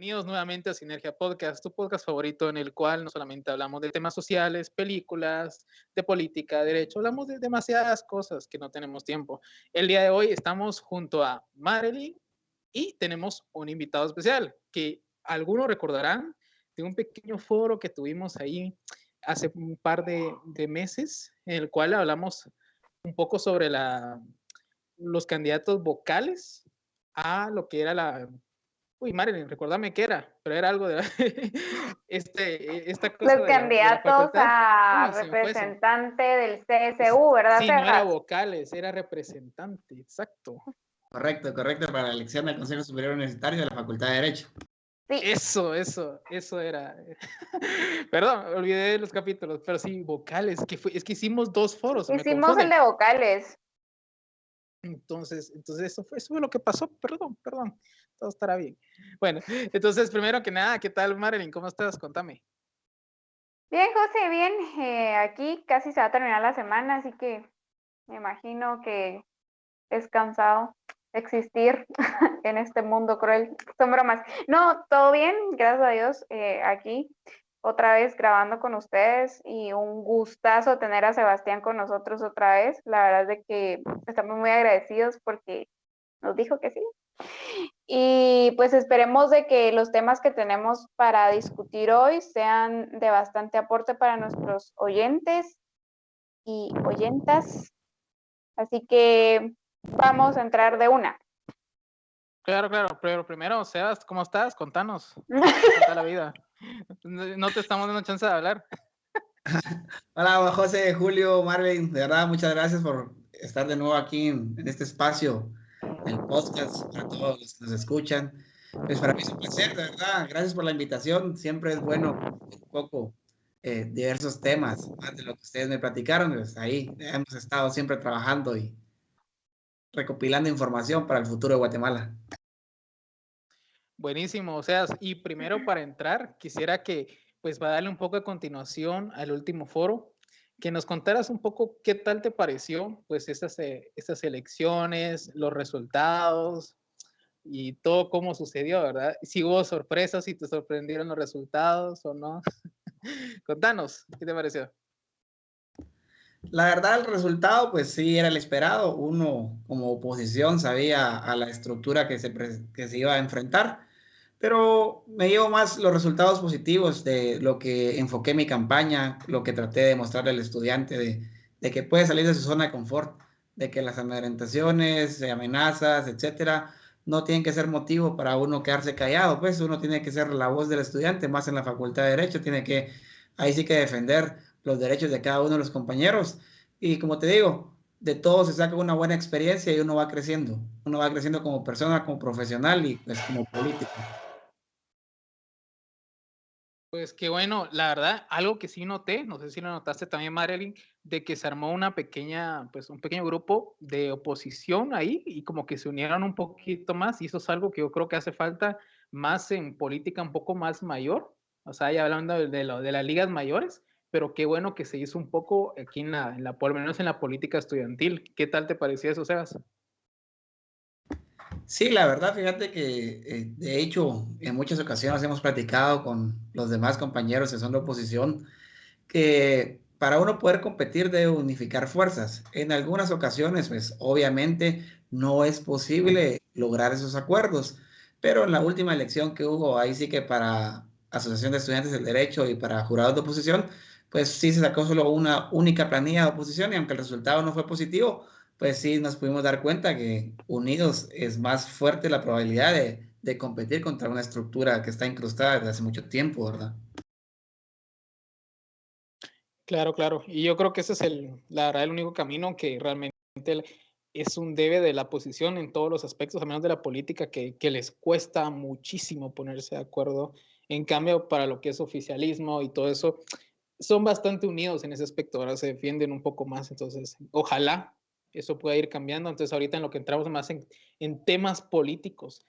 Bienvenidos nuevamente a Sinergia Podcast, tu podcast favorito en el cual no solamente hablamos de temas sociales, películas, de política, derecho, hablamos de demasiadas cosas que no tenemos tiempo. El día de hoy estamos junto a Marilyn y tenemos un invitado especial que algunos recordarán de un pequeño foro que tuvimos ahí hace un par de meses, en el cual hablamos un poco sobre los candidatos vocales a lo que era la... Uy, Marilyn, recuérdame qué era, pero era algo de esta cosa Los de la candidatos facultad. a Uy, se me fue eso. representante del CSU, ¿verdad, Sí, no era Sebas? vocales, era representante, exacto. Correcto, correcto, para la elección del Consejo Superior Universitario de la Facultad de Derecho. Sí, Eso era. Perdón, olvidé los capítulos, pero sí, vocales, es que hicimos dos foros, me hicimos el confunden. de vocales. Entonces eso fue lo que pasó, perdón, todo estará bien. Bueno, entonces, primero que nada, ¿qué tal, Marilyn? ¿Cómo estás? Contame. Bien, José, bien. Aquí casi se va a terminar la semana, así que me imagino que es cansado existir en este mundo cruel. Son bromas. No, todo bien, gracias a Dios. Aquí otra vez grabando con ustedes y un gustazo tener a Sebastián con nosotros otra vez. La verdad es de que estamos muy agradecidos porque nos dijo que sí. Y pues esperemos de que los temas que tenemos para discutir hoy sean de bastante aporte para nuestros oyentes y oyentas. Así que vamos a entrar de una. Claro, pero primero, Sebas, ¿cómo estás? Contanos. ¿Qué tal la vida? No te estamos dando chance de hablar. Hola, José, Julio, Marlene, de verdad, muchas gracias por estar de nuevo aquí en este espacio, el podcast, para todos los que nos escuchan. Pues para mí es un placer, de verdad, gracias por la invitación. Siempre es bueno un poco diversos temas, más de lo que ustedes me platicaron. Pues ahí hemos estado siempre trabajando y recopilando información para el futuro de Guatemala. Buenísimo, o sea, y primero para entrar, quisiera que, pues, va a darle un poco de continuación al último foro, que nos contaras un poco qué tal te pareció, pues, estas elecciones, los resultados y todo cómo sucedió, ¿verdad? Si hubo sorpresas, si te sorprendieron los resultados o no. Contanos, ¿qué te pareció? La verdad, el resultado, pues sí, era el esperado. Uno, como oposición, sabía a la estructura que se iba a enfrentar, pero me llevo más los resultados positivos de lo que enfoqué mi campaña, lo que traté de mostrarle al estudiante, de que puede salir de su zona de confort, de que las amedrentaciones, amenazas, etcétera, no tienen que ser motivo para uno quedarse callado. Pues uno tiene que ser la voz del estudiante, más en la Facultad de Derecho, tiene que, ahí sí que defender los derechos de cada uno de los compañeros. Y como te digo, de todo se saca una buena experiencia y uno va creciendo como persona, como profesional y pues como político. Pues qué bueno, la verdad, algo que sí noté, no sé si lo notaste también, Marilyn, de que se armó una pequeña, pues un pequeño grupo de oposición ahí y como que se unieron un poquito más y eso es algo que yo creo que hace falta más en política un poco más mayor, o sea, ya hablando de las ligas mayores, pero qué bueno que se hizo un poco aquí por lo menos en la política estudiantil. ¿Qué tal te pareció eso, Sebas? Sí, la verdad, fíjate que de hecho en muchas ocasiones hemos platicado con los demás compañeros que son de oposición que para uno poder competir debe unificar fuerzas. En algunas ocasiones, pues obviamente no es posible lograr esos acuerdos, pero en la última elección que hubo, ahí sí que para Asociación de Estudiantes del Derecho y para jurados de oposición, pues sí se sacó solo una única planilla de oposición y aunque el resultado no fue positivo, pues sí nos pudimos dar cuenta que unidos es más fuerte la probabilidad de competir contra una estructura que está incrustada desde hace mucho tiempo, ¿verdad? Claro, claro. Y yo creo que ese es la verdad, el único camino que realmente es un debe de la posición en todos los aspectos, al menos de la política, que les cuesta muchísimo ponerse de acuerdo. En cambio, para lo que es oficialismo y todo eso, son bastante unidos en ese aspecto, ahora se defienden un poco más. Entonces, ojalá eso pueda ir cambiando. Entonces, ahorita en lo que entramos más en temas políticos.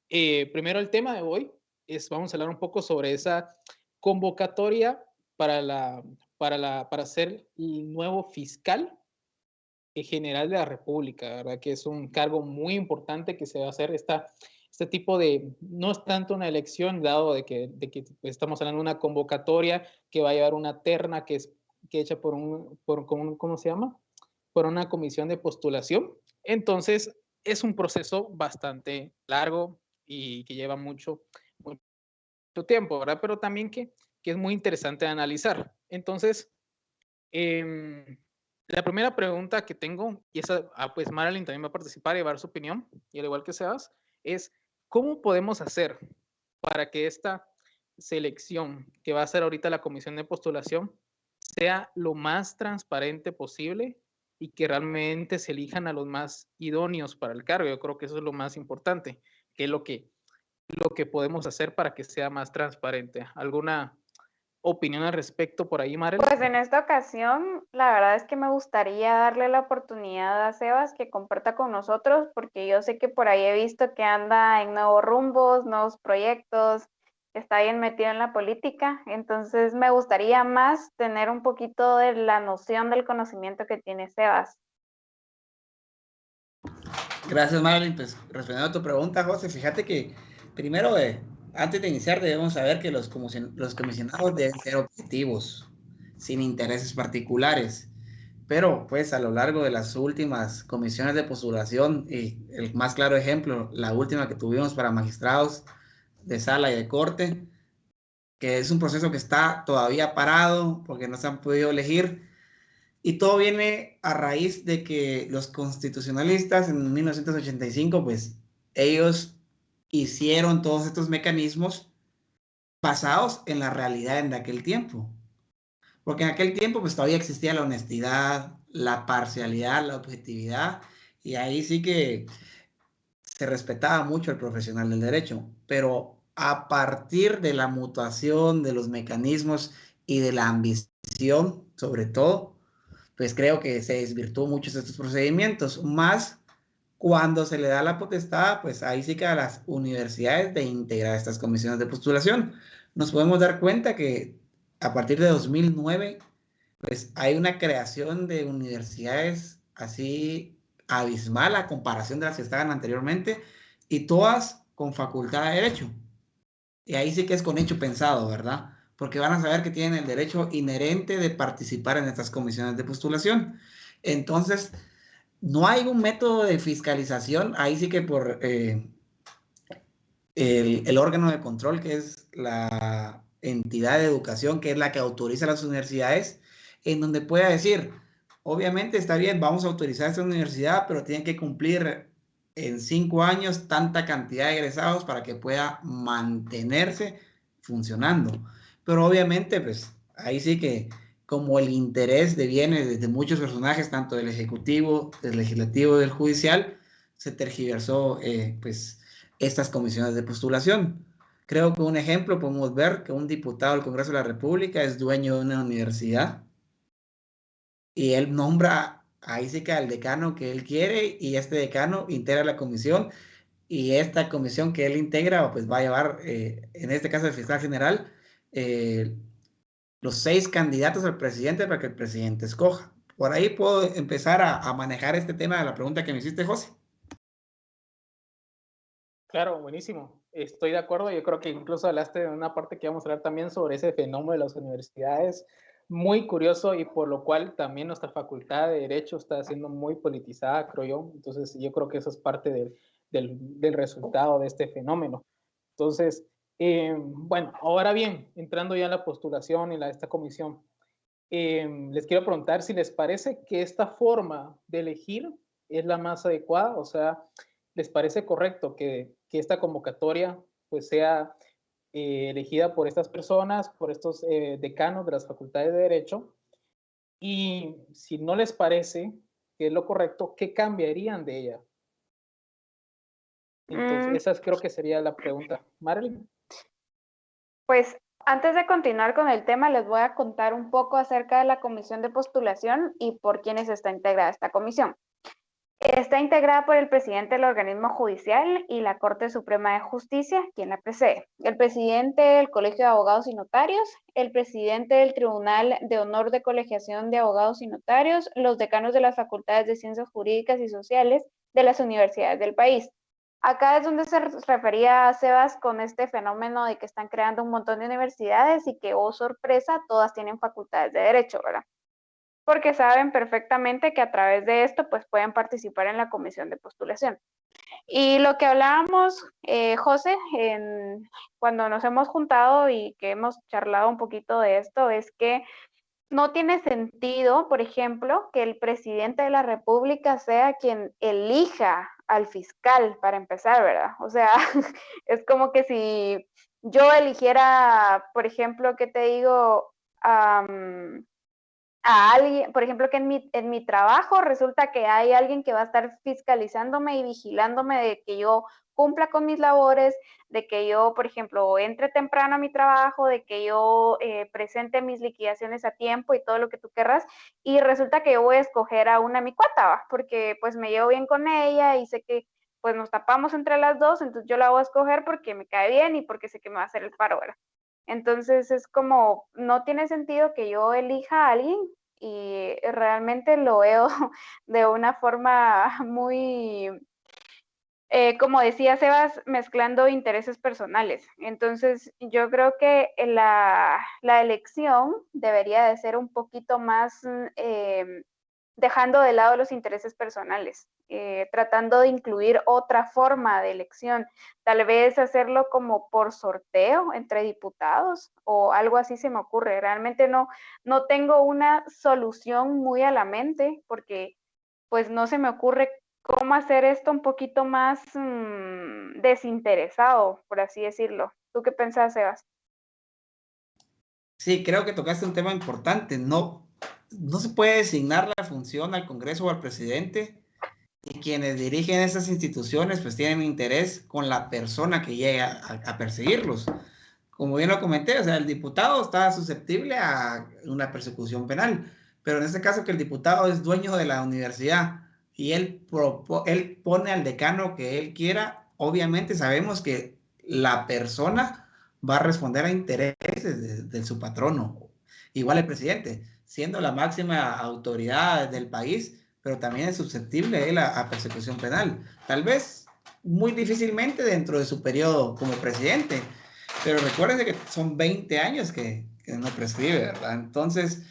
Primero, el tema de hoy vamos a hablar un poco sobre esa convocatoria para para ser el nuevo fiscal general de la República, ¿verdad? Que es un cargo muy importante que se va a hacer este tipo de, no es tanto una elección, dado de que estamos hablando de una convocatoria que va a llevar una terna que es hecha ¿cómo se llama? Por una comisión de postulación. Entonces, es un proceso bastante largo y que lleva mucho tiempo, ¿verdad? Pero también que es muy interesante de analizar. Entonces, la primera pregunta que tengo, y esa, pues Marilyn también va a participar y va a dar su opinión, y al igual que Sebas, es ¿cómo podemos hacer para que esta selección que va a hacer ahorita la comisión de postulación sea lo más transparente posible y que realmente se elijan a los más idóneos para el cargo? Yo creo que eso es lo más importante, que es lo que podemos hacer para que sea más transparente. ¿Alguna opinión al respecto por ahí, Marel? Pues en esta ocasión, la verdad es que me gustaría darle la oportunidad a Sebas que comparta con nosotros, porque yo sé que por ahí he visto que anda en nuevos rumbos, nuevos proyectos, está bien metido en la política, entonces me gustaría más tener un poquito de la noción del conocimiento que tiene Sebas. Gracias, Marilyn. Pues respondiendo a tu pregunta, José, fíjate que primero, antes de iniciar, debemos saber que los comisionados deben ser objetivos, sin intereses particulares. Pero, pues, a lo largo de las últimas comisiones de postulación, y el más claro ejemplo, la última que tuvimos para magistrados de sala y de corte, que es un proceso que está todavía parado porque no se han podido elegir. Y todo viene a raíz de que los constitucionalistas en 1985, pues ellos hicieron todos estos mecanismos basados en la realidad en aquel tiempo. Porque en aquel tiempo pues todavía existía la honestidad, la parcialidad, la objetividad, y ahí sí que se respetaba mucho el profesional del derecho. Pero a partir de la mutación de los mecanismos y de la ambición, sobre todo, pues creo que se desvirtuó muchos de estos procedimientos, más cuando se le da la potestad, pues ahí sí que a las universidades de integrar estas comisiones de postulación. Nos podemos dar cuenta que a partir de 2009, pues hay una creación de universidades así abismal a comparación de las que estaban anteriormente, y todas con facultad de derecho. Y ahí sí que es con hecho pensado, ¿verdad? Porque van a saber que tienen el derecho inherente de participar en estas comisiones de postulación. Entonces, no hay un método de fiscalización, ahí sí que por el órgano de control, que es la entidad de educación, que es la que autoriza a las universidades, en donde pueda decir, obviamente está bien, vamos a autorizar esta universidad, pero tienen que cumplir en 5 años tanta cantidad de egresados para que pueda mantenerse funcionando. Pero obviamente, pues ahí sí que como el interés deviene desde muchos personajes, tanto del Ejecutivo, del Legislativo, del Judicial, se tergiversó pues estas comisiones de postulación. Creo que un ejemplo podemos ver que un diputado del Congreso de la República es dueño de una universidad y él nombra ahí sí que al decano que él quiere, y este decano integra la comisión, y esta comisión que él integra pues va a llevar, en este caso el fiscal general, los 6 candidatos al presidente para que el presidente escoja. Por ahí puedo empezar a manejar este tema de la pregunta que me hiciste, José. Claro, buenísimo. Estoy de acuerdo. Yo creo que incluso hablaste de una parte que vamos a hablar también sobre ese fenómeno de las universidades, muy curioso, y por lo cual también nuestra facultad de Derecho está siendo muy politizada, creo yo. Entonces, yo creo que eso es parte del resultado de este fenómeno. Entonces, bueno, ahora bien, entrando ya en la postulación y esta comisión, les quiero preguntar si les parece que esta forma de elegir es la más adecuada. O sea, ¿les parece correcto que esta convocatoria pues sea elegida por estas personas, por estos decanos de las facultades de Derecho? Y si no les parece que es lo correcto, ¿qué cambiarían de ella? Entonces, esa creo que sería la pregunta. Marilyn. Pues antes de continuar con el tema, les voy a contar un poco acerca de la comisión de postulación y por quiénes está integrada esta comisión. Está integrada por el presidente del organismo judicial y la Corte Suprema de Justicia, quien la preside, el presidente del Colegio de Abogados y Notarios, el presidente del Tribunal de Honor de Colegiación de Abogados y Notarios, los decanos de las facultades de Ciencias Jurídicas y Sociales de las universidades del país. acá es donde se refería a Sebas con este fenómeno de que están creando un montón de universidades y que, oh sorpresa, todas tienen facultades de derecho, ¿verdad? Porque saben perfectamente que a través de esto pues pueden participar en la comisión de postulación. Y lo que hablábamos, José, cuando nos hemos juntado y que hemos charlado un poquito de esto, es que no tiene sentido, por ejemplo, que el presidente de la República sea quien elija al fiscal para empezar, ¿verdad? O sea, es como que si yo eligiera, por ejemplo, ¿qué te digo? A alguien, por ejemplo, que en mi trabajo resulta que hay alguien que va a estar fiscalizándome y vigilándome de que yo cumpla con mis labores, de que yo, por ejemplo, entre temprano a mi trabajo, de que yo presente mis liquidaciones a tiempo y todo lo que tú querrás, y resulta que yo voy a escoger a una mi cuata, ¿va? Porque pues me llevo bien con ella y sé que pues nos tapamos entre las dos, entonces yo la voy a escoger porque me cae bien y porque sé que me va a hacer el paro, ¿verdad? Entonces es como, no tiene sentido que yo elija a alguien y realmente lo veo de una forma muy, como decía Sebas, mezclando intereses personales. Entonces yo creo que la elección debería de ser un poquito más dejando de lado los intereses personales, tratando de incluir otra forma de elección, tal vez hacerlo como por sorteo entre diputados o algo así se me ocurre. Realmente no tengo una solución muy a la mente porque pues no se me ocurre cómo hacer esto un poquito más desinteresado, por así decirlo. ¿Tú qué pensás, Sebas? Sí, creo que tocaste un tema importante. No se puede designar la función al Congreso o al presidente, y quienes dirigen esas instituciones pues tienen interés con la persona que llega a perseguirlos. Como bien lo comenté, o sea, el diputado está susceptible a una persecución penal, pero en este caso que el diputado es dueño de la universidad y él pone al decano que él quiera, obviamente sabemos que la persona va a responder a intereses de su patrono. Igual el presidente, siendo la máxima autoridad del país, pero también es susceptible él a persecución penal. Tal vez muy difícilmente dentro de su periodo como presidente, pero recuérdense que son 20 años que no prescribe, ¿verdad? Entonces,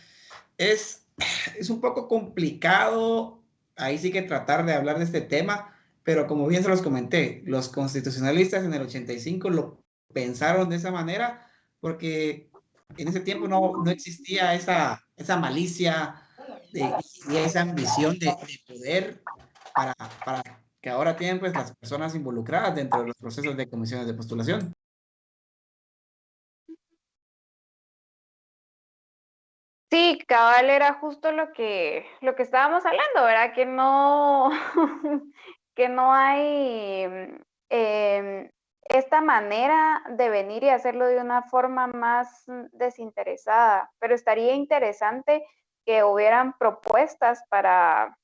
es, es un poco complicado ahí sí que tratar de hablar de este tema, pero como bien se los comenté, los constitucionalistas en el 85 lo pensaron de esa manera porque en ese tiempo no existía esa malicia y esa ambición de poder para, para que ahora tienen pues las personas involucradas dentro de los procesos de comisiones de postulación. Sí, cabal era justo lo que estábamos hablando, ¿verdad? Que no, que no hay esta manera de venir y hacerlo de una forma más desinteresada, pero estaría interesante que hubieran propuestas para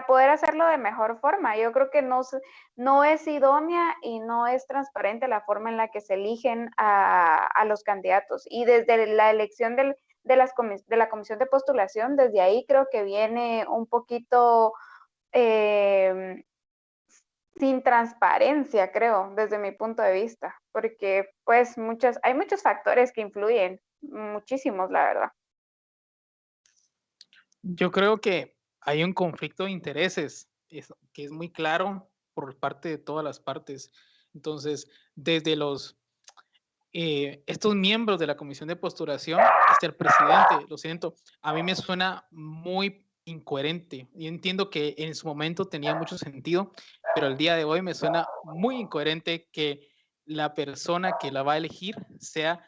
poder hacerlo de mejor forma. Yo creo que no es idónea y no es transparente la forma en la que se eligen a los candidatos. Y desde la elección de la comisión de postulación, desde ahí creo que viene un poquito eh, sin transparencia, creo, desde mi punto de vista, porque pues hay muchos factores que influyen, muchísimos, la verdad. Yo creo que hay un conflicto de intereses que es muy claro por parte de todas las partes. Entonces, desde estos miembros de la comisión de postulación hasta el presidente, lo siento, a mí me suena muy incoherente. Yo entiendo que en su momento tenía mucho sentido, pero el día de hoy me suena muy incoherente que la persona que la va a elegir sea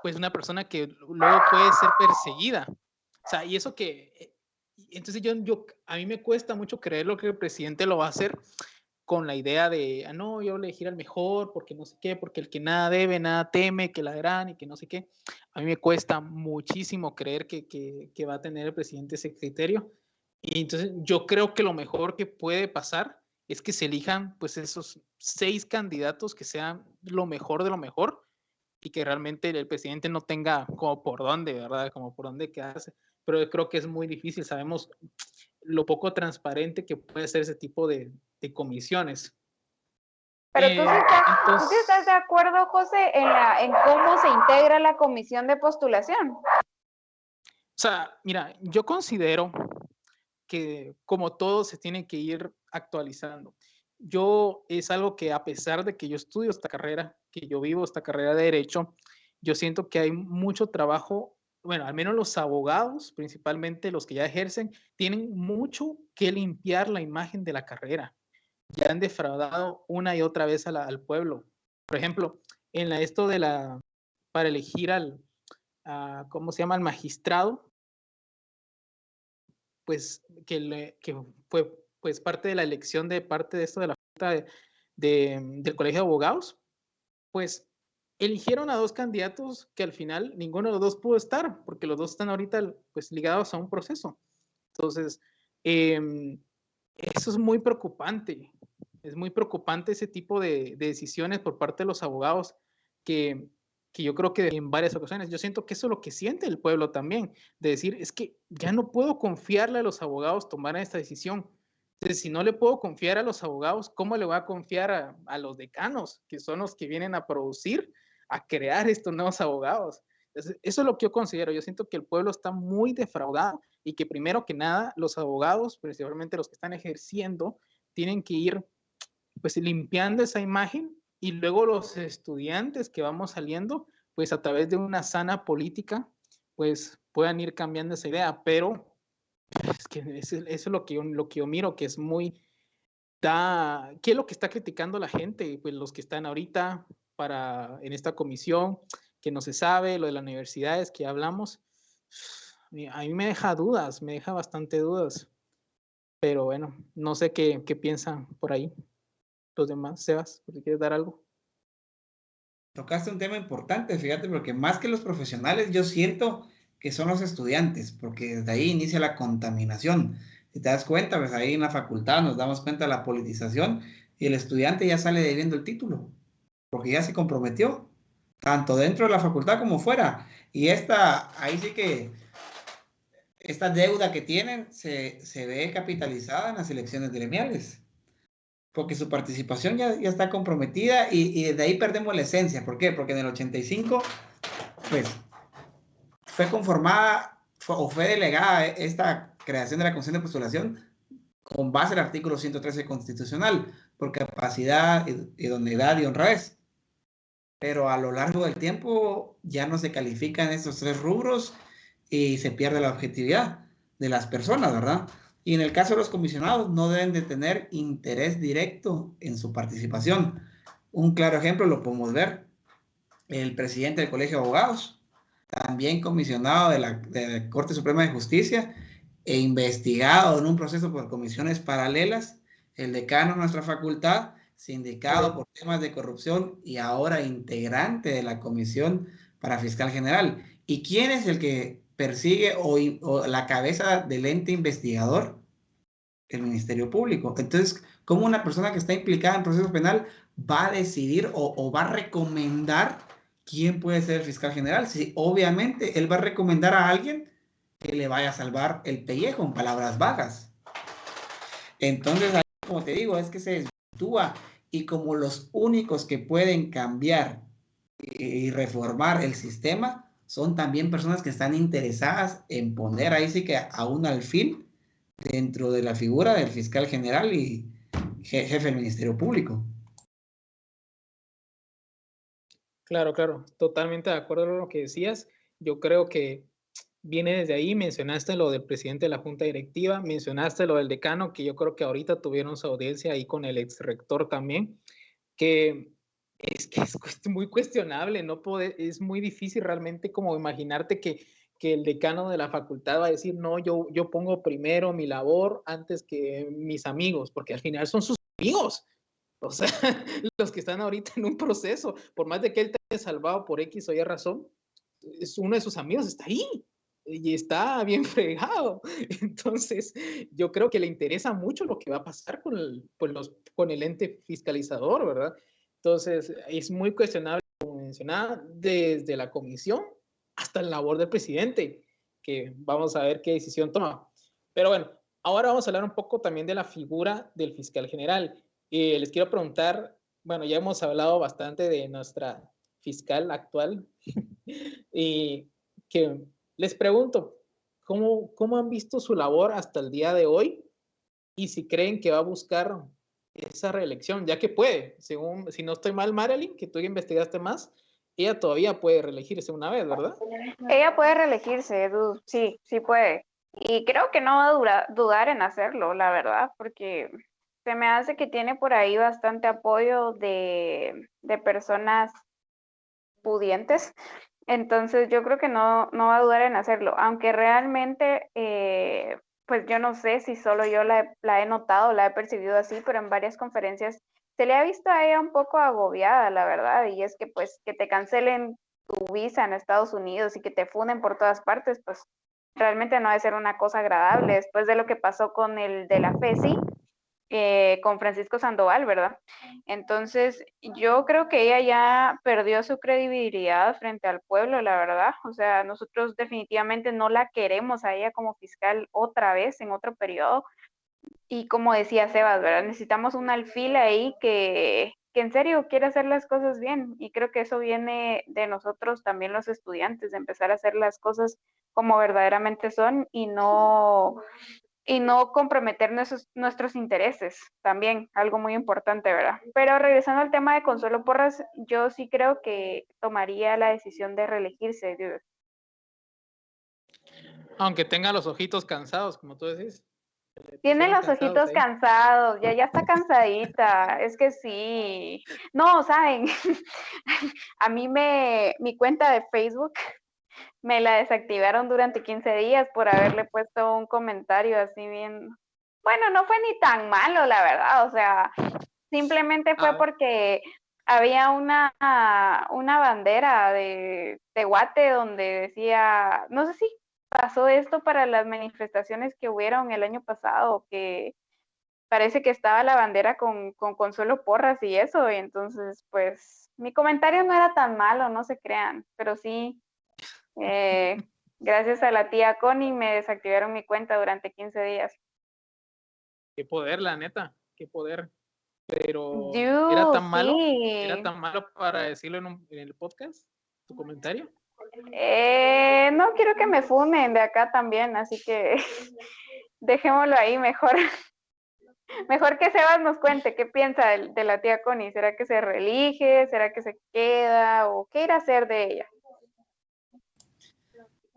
pues una persona que luego puede ser perseguida. O sea, y eso que, entonces a mí me cuesta mucho creer lo que el presidente lo va a hacer con la idea de, no, yo elegir al mejor, porque no sé qué, porque el que nada debe, nada teme, que la gran y que no sé qué. A mí me cuesta muchísimo creer que va a tener el presidente ese criterio. Y entonces yo creo que lo mejor que puede pasar es que se elijan pues esos 6 candidatos que sean lo mejor de lo mejor y que realmente el presidente no tenga como por dónde, ¿verdad? Como por dónde quedarse. Pero yo creo que es muy difícil, sabemos lo poco transparente que puede ser ese tipo de comisiones. Pero tú sí Entonces, estás de acuerdo, José, en cómo se integra la comisión de postulación. o sea, mira, yo considero que como todo se tiene que ir actualizando. Yo es algo que a pesar de que yo estudio esta carrera, que yo vivo esta carrera de derecho, yo siento que hay mucho trabajo, bueno, al menos los abogados, principalmente los que ya ejercen, tienen mucho que limpiar la imagen de la carrera. Ya han defraudado una y otra vez al pueblo. Por ejemplo, esto de para elegir ¿cómo se llama? Al magistrado, pues que fue pues parte de la elección de parte de esto de la Junta del Colegio de Abogados, pues eligieron a dos candidatos que al final ninguno de los dos pudo estar, porque los dos están ahorita pues ligados a un proceso. Entonces, eso es muy preocupante. Es muy preocupante ese tipo de decisiones por parte de los abogados que, que yo creo que en varias ocasiones, yo siento que eso es lo que siente el pueblo también, de decir, es que ya no puedo confiarle a los abogados tomar esta decisión. Entonces, si no le puedo confiar a los abogados, ¿cómo le voy a confiar a los decanos, que son los que vienen a producir, a crear estos nuevos abogados? Entonces, eso es lo que yo considero. Yo siento que el pueblo está muy defraudado y que primero que nada los abogados, principalmente los que están ejerciendo, tienen que ir pues limpiando esa imagen y luego los estudiantes que vamos saliendo, pues a través de una sana política, pues puedan ir cambiando esa idea, pero es que eso es lo que yo miro, que es muy, ¿qué es lo que está criticando la gente? Pues los que están ahorita en esta comisión, que no se sabe, lo de las universidades que ya hablamos, a mí me deja dudas, me deja bastante dudas, pero bueno, no sé qué piensan por ahí los demás. Sebas, ¿por qué quieres dar algo? Tocaste un tema importante, fíjate, porque más que los profesionales, yo siento que son los estudiantes, porque desde ahí inicia la contaminación. Si te das cuenta, pues ahí en la facultad nos damos cuenta de la politización y el estudiante ya sale debiendo el título, porque ya se comprometió, tanto dentro de la facultad como fuera. Y ahí sí que esta deuda que tienen se ve capitalizada en las elecciones gremiales, porque su participación ya está comprometida y desde ahí perdemos la esencia. ¿Por qué? Porque en el 85, pues, fue conformada o fue delegada esta creación de la Comisión de Postulación con base en el artículo 113 constitucional, por capacidad, idoneidad y honradez. Pero a lo largo del tiempo ya no se califican estos tres rubros y se pierde la objetividad de las personas, ¿verdad? Y en el caso de los comisionados, no deben de tener interés directo en su participación. Un claro ejemplo lo podemos ver. El presidente del Colegio de Abogados, también comisionado de la Corte Suprema de Justicia e investigado en un proceso por comisiones paralelas, el decano de nuestra facultad, sindicado por temas de corrupción y ahora integrante de la comisión para fiscal general. ¿Y quién es el que persigue o la cabeza del ente investigador? El Ministerio Público. Entonces, ¿cómo una persona que está implicada en proceso penal va a decidir o va a recomendar quién puede ser el fiscal general? Si obviamente él va a recomendar a alguien que le vaya a salvar el pellejo, en palabras bajas. Entonces, como te digo, es que se desvirtúa y como los únicos que pueden cambiar y reformar el sistema son también personas que están interesadas en poner ahí sí que a un alfil dentro de la figura del fiscal general y jefe del Ministerio Público. Claro, claro, totalmente de acuerdo con lo que decías. Yo creo que viene desde ahí. Mencionaste lo del presidente de la Junta Directiva, mencionaste lo del decano, que yo creo que ahorita tuvieron su audiencia ahí con el ex rector también, que es muy cuestionable, es muy difícil realmente como imaginarte que el decano de la facultad va a decir, no, yo pongo primero mi labor antes que mis amigos, porque al final son sus amigos. O sea, los que están ahorita en un proceso, por más de que él te haya salvado por X o Y razón, uno de sus amigos está ahí y está bien fregado. Entonces, yo creo que le interesa mucho lo que va a pasar con el ente fiscalizador, ¿verdad? Entonces, es muy cuestionable, como mencionaba, desde la comisión hasta la labor del presidente, que vamos a ver qué decisión toma. Pero bueno, ahora vamos a hablar un poco también de la figura del fiscal general. Les quiero preguntar bueno, ya hemos hablado bastante de nuestra fiscal actual y que les pregunto, ¿cómo han visto su labor hasta el día de hoy? Y si creen que va a buscar esa reelección, ya que puede, según, si no estoy mal, Marilyn, que tú ya investigaste más, ella todavía puede reelegirse una vez, ¿verdad? Ella puede reelegirse, Edu, sí, sí puede. Y creo que no va a dudar en hacerlo, la verdad, porque se me hace que tiene por ahí bastante apoyo de personas pudientes. Entonces yo creo que no va a dudar en hacerlo, aunque realmente, pues yo no sé si solo yo la he notado, la he percibido así, pero en varias conferencias se le ha visto a ella un poco agobiada, la verdad, y es que pues que te cancelen tu visa en Estados Unidos y que te funden por todas partes, pues realmente no debe ser una cosa agradable después de lo que pasó con el de la FESI, con Francisco Sandoval, ¿verdad? Entonces, yo creo que ella ya perdió su credibilidad frente al pueblo, la verdad. O sea, nosotros definitivamente no la queremos a ella como fiscal otra vez en otro periodo. Y como decía Sebas, ¿verdad? Necesitamos un alfil ahí que en serio quiere hacer las cosas bien. Y creo que eso viene de nosotros también los estudiantes, de empezar a hacer las cosas como verdaderamente son y no comprometer nuestros intereses, también algo muy importante, ¿verdad? Pero regresando al tema de Consuelo Porras, yo sí creo que tomaría la decisión de reelegirse. Aunque tenga los ojitos cansados, como tú decís. Tiene Pusieron los cansados ojitos ahí. cansados, ya está cansadita, es que sí. No, ¿saben? A mí mi cuenta de Facebook me la desactivaron durante 15 días por haberle puesto un comentario así bien. Bueno, no fue ni tan malo, la verdad. O sea, simplemente fue porque había una bandera de Guate donde decía, no sé si pasó esto para las manifestaciones que hubieron el año pasado, que parece que estaba la bandera con Consuelo Porras y eso, y entonces, pues, mi comentario no era tan malo, no se crean, pero sí, gracias a la tía Connie me desactivaron mi cuenta durante 15 días. Qué poder, la neta, qué poder. Pero era Yo, tan malo, era sí. tan malo para decirlo en el podcast, tu comentario. No quiero que me funen de acá también, así que dejémoslo ahí mejor. Mejor que Sebas nos cuente qué piensa de la tía Connie. ¿Será que se reelige? ¿Será que se queda? ¿O qué irá a hacer de ella?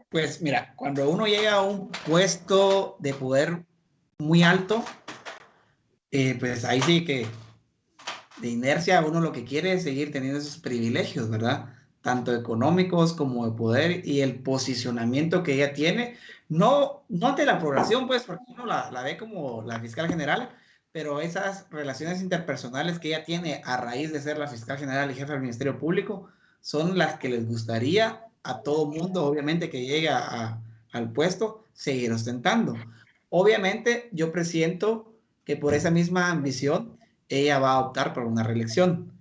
Pues mira, cuando uno llega a un puesto de poder muy alto, pues ahí sí que de inercia uno lo que quiere es seguir teniendo esos privilegios, ¿verdad? Tanto económicos como de poder y el posicionamiento que ella tiene, no ante la población, pues, porque uno la ve como la fiscal general, pero esas relaciones interpersonales que ella tiene a raíz de ser la fiscal general y jefe del Ministerio Público son las que les gustaría a todo mundo, obviamente, que llegue al puesto, seguir ostentando. Obviamente, yo presiento que por esa misma ambición, ella va a optar por una reelección.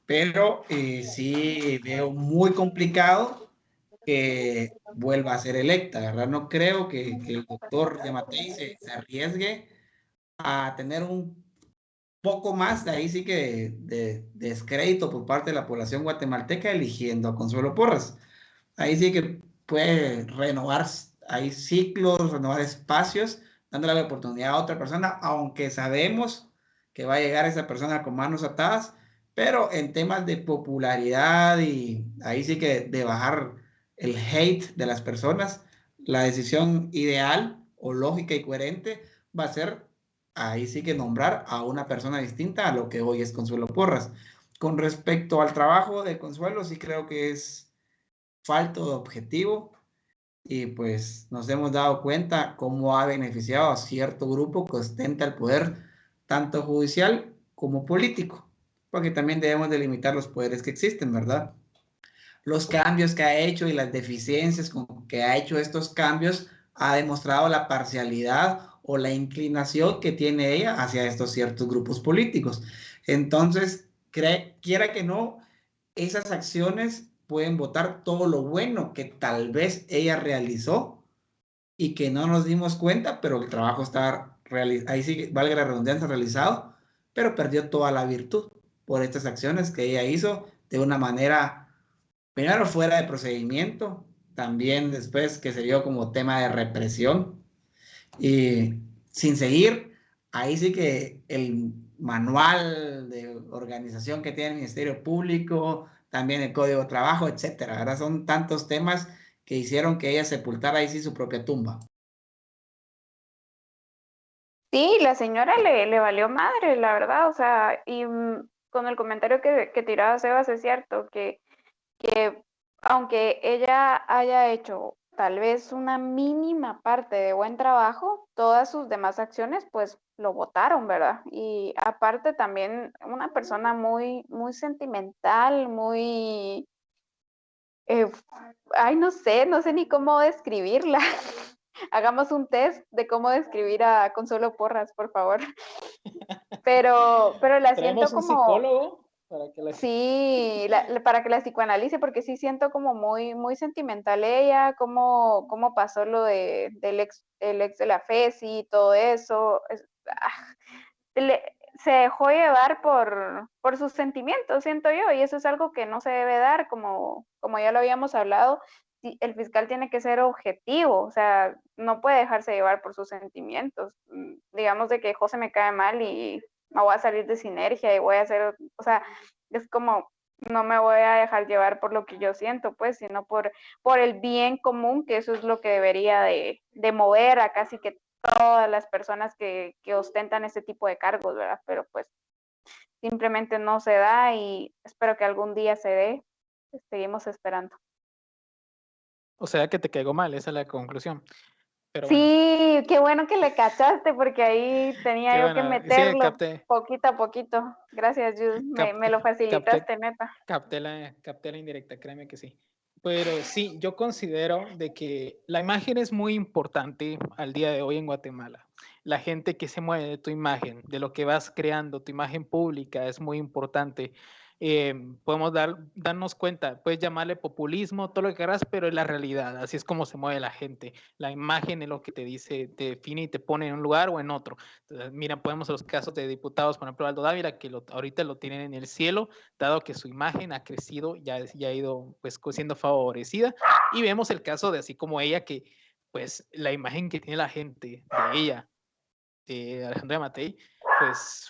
Pero sí veo muy complicado que vuelva a ser electa, ¿verdad? No creo que el doctor Yamatei se arriesgue a tener un poco más, de ahí sí que de descrédito por parte de la población guatemalteca eligiendo a Consuelo Porras. Ahí sí que puede renovar, hay ciclos, renovar espacios, dándole la oportunidad a otra persona, aunque sabemos que va a llegar esa persona con manos atadas, pero en temas de popularidad y ahí sí que de bajar el hate de las personas, la decisión ideal o lógica y coherente va a ser ahí sí que nombrar a una persona distinta a lo que hoy es Consuelo Porras. Con respecto al trabajo de Consuelo, sí creo que es falto de objetivo y pues nos hemos dado cuenta cómo ha beneficiado a cierto grupo que ostenta el poder tanto judicial como político, porque también debemos delimitar los poderes que existen, ¿verdad? Los cambios que ha hecho y las deficiencias con que ha hecho estos cambios ha demostrado la parcialidad o la inclinación que tiene ella hacia estos ciertos grupos políticos. Entonces, quiera que no, esas acciones pueden votar todo lo bueno que tal vez ella realizó y que no nos dimos cuenta, pero el trabajo está ahí sí, valga la redundancia, realizado, pero perdió toda la virtud. por estas acciones que ella hizo de una manera, primero fuera de procedimiento, también después que se vio como tema de represión y sin seguir, ahí sí que el manual de organización que tiene el Ministerio Público, también el Código de Trabajo, etcétera, ¿verdad? Son tantos temas que hicieron que ella sepultara ahí sí su propia tumba. Sí, la señora le valió madre, la verdad, o sea, y con el comentario que tiraba Sebas es cierto, que aunque ella haya hecho tal vez una mínima parte de buen trabajo, todas sus demás acciones pues lo votaron, ¿verdad? Y aparte también una persona muy, muy sentimental, muy, eh, ay, no sé ni cómo describirla. Hagamos un test de cómo describir a Consuelo Porras, por favor. Pero la siento Traemos un como, psicólogo para que la... sí, para que la psicoanalice, porque sí siento como muy, muy sentimental ella, cómo pasó lo el ex de la FESI y todo eso. Se dejó llevar por sus sentimientos, siento yo, y eso es algo que no se debe dar, como ya lo habíamos hablado. El fiscal tiene que ser objetivo, o sea, no puede dejarse llevar por sus sentimientos. Digamos de que José me cae mal y me voy a salir de sinergia y voy a hacer, o sea, es como, no me voy a dejar llevar por lo que yo siento, pues, sino por el bien común, que eso es lo que debería de mover a casi que todas las personas que ostentan este tipo de cargos, ¿verdad? Pero pues simplemente no se da y espero que algún día se dé. Seguimos esperando. O sea que te caigo mal, esa es la conclusión. Pero bueno, Sí, qué bueno que le cachaste porque ahí qué tenía yo que bueno. Sí, meterlo poquito a poquito. Gracias, Jules. Me lo capté, facilitaste, neta. capté la indirecta, créeme que sí. Pero sí, yo considero de que la imagen es muy importante al día de hoy en Guatemala. La gente que se mueve de tu imagen, de lo que vas creando, tu imagen pública es muy importante. Podemos darnos cuenta, puedes llamarle populismo, todo lo que quieras, pero es la realidad, así es como se mueve la gente. La imagen es lo que te dice, te define y te pone en un lugar o en otro. Entonces, mira, podemos los casos de diputados, por ejemplo, Aldo Dávila, que ahorita lo tienen en el cielo, dado que su imagen ha crecido, ya ha ido pues siendo favorecida. Y vemos el caso de así como ella, que pues la imagen que tiene la gente de ella, de Alejandra Matei, pues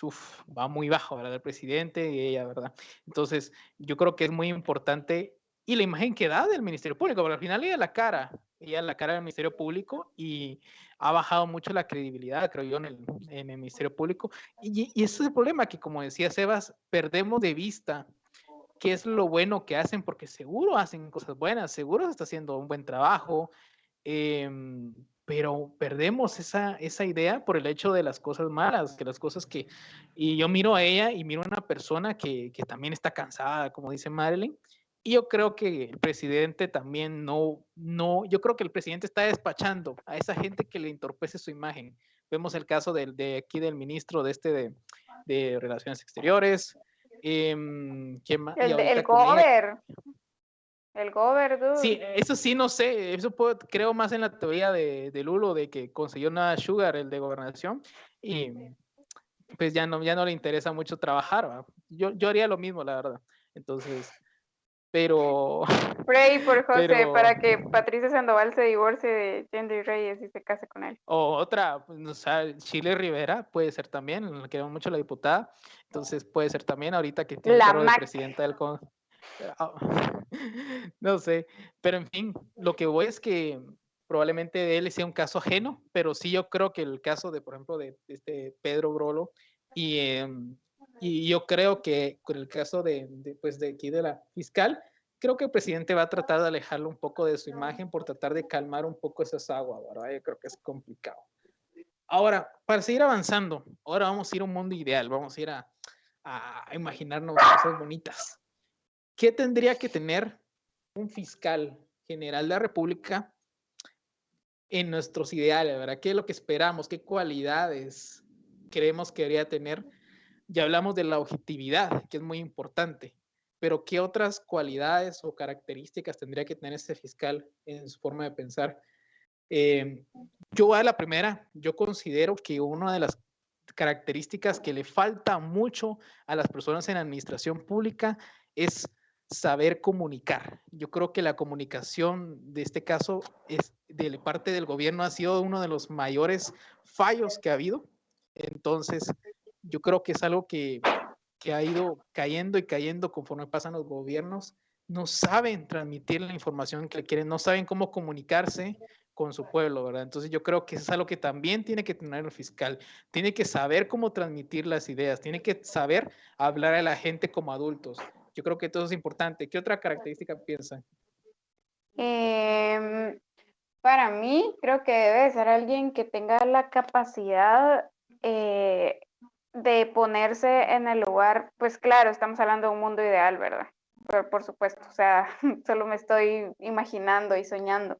va muy bajo, ¿verdad? El presidente y ella, ¿verdad? Entonces, yo creo que es muy importante y la imagen que da del Ministerio Público, porque al final ella es la cara del Ministerio Público y ha bajado mucho la credibilidad, creo yo, en el Ministerio Público. Y ese es el problema, que como decía Sebas, perdemos de vista qué es lo bueno que hacen, porque seguro hacen cosas buenas, seguro se está haciendo un buen trabajo, pero perdemos esa idea por el hecho de las cosas malas, que las cosas que... Y yo miro a ella y miro a una persona que también está cansada, como dice Marilyn, y yo creo que el presidente también yo creo que el presidente está despachando a esa gente que le entorpece su imagen. Vemos el caso de aquí del ministro de Relaciones Exteriores, y El ahorita con ella. Gober, el Gober, Sí, dude. eso sí, no sé, creo más en la teoría de Lulo, de que consiguió una Sugar, el de gobernación, y pues ya no le interesa mucho trabajar, ¿va? Yo haría lo mismo, la verdad. Entonces, pero, Pray por José pero, para que Patricia Sandoval se divorcie de Jendy Reyes y se case con él. o otra, pues, o sea, Chile Rivera puede ser también, le queremos mucho la diputada, entonces puede ser también ahorita que tiene el La cargo de Mac. presidenta del no sé, pero en fin, lo que voy es que probablemente de él sea un caso ajeno, pero sí yo creo que el caso de, por ejemplo, de este Pedro Brolo y, y yo creo que con el caso pues de aquí de la fiscal, creo que el presidente va a tratar de alejarlo un poco de su imagen por tratar de calmar un poco esas aguas, ¿verdad? Yo creo que es complicado. Ahora, para seguir avanzando, ahora vamos a ir a un mundo ideal, vamos a ir a imaginarnos cosas bonitas. ¿Qué tendría que tener un fiscal general de la República en nuestros ideales, ¿verdad? ¿Qué es lo que esperamos? ¿Qué cualidades creemos que debería tener? Ya hablamos de la objetividad, que es muy importante, pero ¿qué otras cualidades o características tendría que tener este fiscal en su forma de pensar? Yo a la primera, yo considero que una de las características que le falta mucho a las personas en la administración pública es saber comunicar. Yo creo que la comunicación de este caso es de parte del gobierno ha sido uno de los mayores fallos que ha habido. Entonces, yo creo que es algo que ha ido cayendo y cayendo conforme pasan los gobiernos. No saben transmitir la información que quieren, no saben cómo comunicarse con su pueblo, ¿verdad? Entonces yo creo que eso es algo que también tiene que tener el fiscal. Tiene que saber cómo transmitir las ideas, tiene que saber hablar a la gente como adultos. Yo creo que todo es importante. ¿Qué otra característica piensan? Para mí, creo que debe ser alguien que tenga la capacidad de ponerse en el lugar, pues claro, estamos hablando de un mundo ideal, ¿verdad? Pero por supuesto, o sea, solo me estoy imaginando y soñando.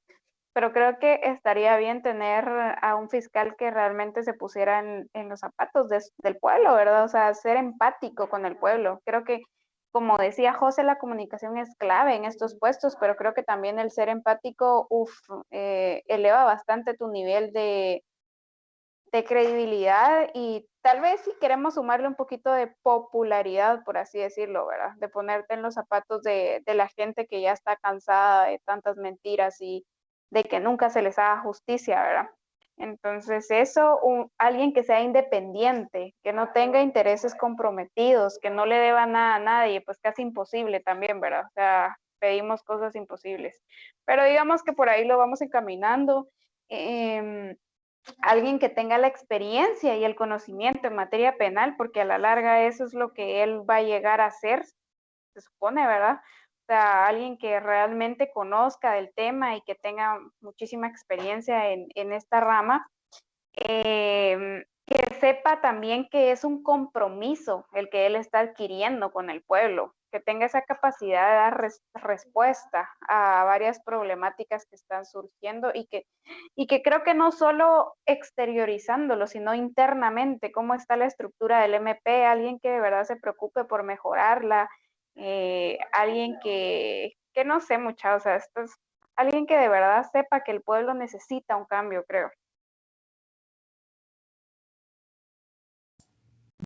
Pero creo que estaría bien tener a un fiscal que realmente se pusiera en los zapatos del pueblo, ¿verdad? O sea, ser empático con el pueblo. Creo que, como decía José, la comunicación es clave en estos puestos, pero creo que también el ser empático, eleva bastante tu nivel de credibilidad y tal vez si queremos sumarle un poquito de popularidad, por así decirlo, ¿verdad? De ponerte en los zapatos de la gente que ya está cansada de tantas mentiras y de que nunca se les haga justicia, ¿verdad? Entonces eso, alguien que sea independiente, que no tenga intereses comprometidos, que no le deba nada a nadie, pues casi imposible también, ¿verdad? O sea, pedimos cosas imposibles. Pero digamos que por ahí lo vamos encaminando. Alguien que tenga la experiencia y el conocimiento en materia penal, porque a la larga eso es lo que él va a llegar a hacer, se supone, ¿verdad? O sea, alguien que realmente conozca del tema y que tenga muchísima experiencia en esta rama, que sepa también que es un compromiso el que él está adquiriendo con el pueblo, que tenga esa capacidad de dar respuesta a varias problemáticas que están surgiendo y que creo que no solo exteriorizándolo, sino internamente, cómo está la estructura del MP, alguien que de verdad se preocupe por mejorarla, alguien que no sé mucha, o sea, esto es alguien que de verdad sepa que el pueblo necesita un cambio, creo.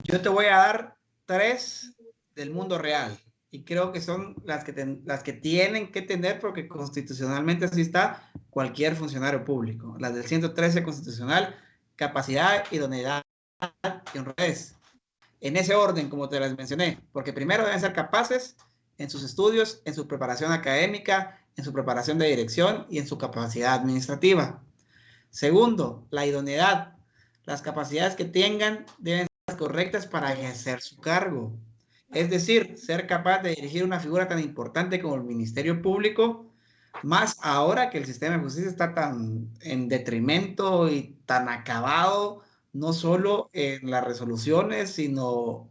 Yo te voy a dar 3 del mundo real y creo que son las que tienen que tener porque constitucionalmente así está cualquier funcionario público. Las del 113 constitucional, capacidad, idoneidad y honradez. En ese orden, como te las mencioné, porque primero deben ser capaces en sus estudios, en su preparación académica, en su preparación de dirección y en su capacidad administrativa. Segundo, la idoneidad. Las capacidades que tengan deben ser correctas para ejercer su cargo. Es decir, ser capaz de dirigir una figura tan importante como el Ministerio Público, más ahora que el sistema de justicia está tan en detrimento y tan acabado, no solo en las resoluciones, sino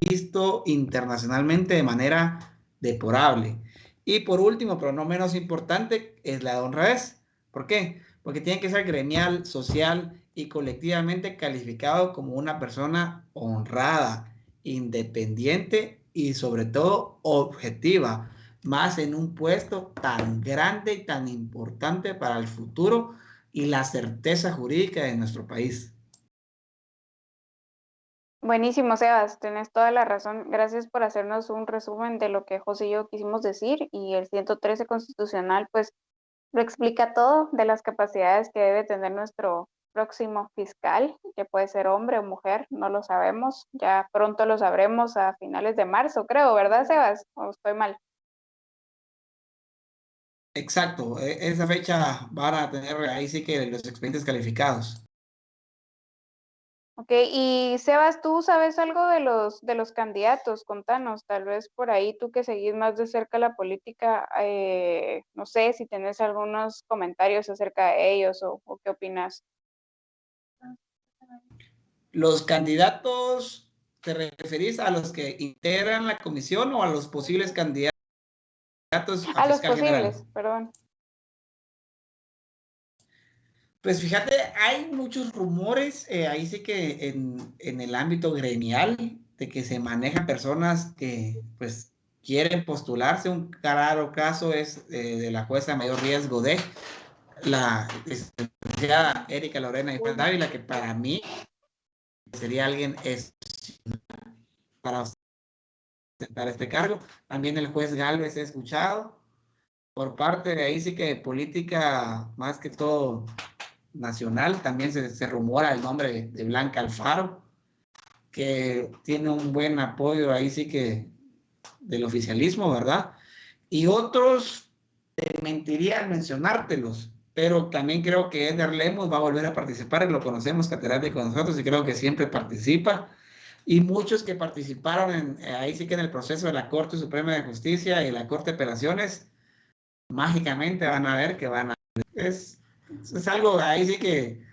visto internacionalmente de manera deplorable. Y por último, pero no menos importante, es la honradez. ¿Por qué? Porque tiene que ser gremial, social y colectivamente calificado como una persona honrada, independiente y sobre todo objetiva, más en un puesto tan grande y tan importante para el futuro y la certeza jurídica de nuestro país. Buenísimo, Sebas, tenés toda la razón. Gracias por hacernos un resumen de lo que José y yo quisimos decir y el 113 constitucional pues lo explica todo de las capacidades que debe tener nuestro próximo fiscal, que puede ser hombre o mujer, no lo sabemos. Ya pronto lo sabremos a finales de marzo, creo, ¿verdad, Sebas? ¿O estoy mal? Exacto, esa fecha van a tener ahí sí que los expedientes calificados. Ok, y Sebas, ¿tú sabes algo de los candidatos? Contanos, tal vez por ahí tú que seguís más de cerca la política, no sé si tenés algunos comentarios acerca de ellos o qué opinas. ¿Los candidatos te referís a los que integran la comisión o a los posibles candidatos a A los fiscal general? posibles, perdón. Pues fíjate, hay muchos rumores, ahí sí que en el ámbito gremial, de que se manejan personas que pues quieren postularse. Un claro caso es de la jueza de mayor riesgo de la licenciada Erika Lorena y Dávila, que para mí sería alguien para ostentar este cargo. También el juez Gálvez he escuchado. Por parte de ahí sí que política, más que todo nacional, también se rumora el nombre de Blanca Alfaro, que tiene un buen apoyo ahí sí que del oficialismo, ¿verdad? Y otros, te mentiría al mencionártelos, pero también creo que Edgar Lemos va a volver a participar, lo conocemos, catedrático con nosotros, y creo que siempre participa. Y muchos que participaron ahí sí que en el proceso de la Corte Suprema de Justicia y la Corte de Apelaciones, mágicamente van a ver que van a... Es algo ahí sí que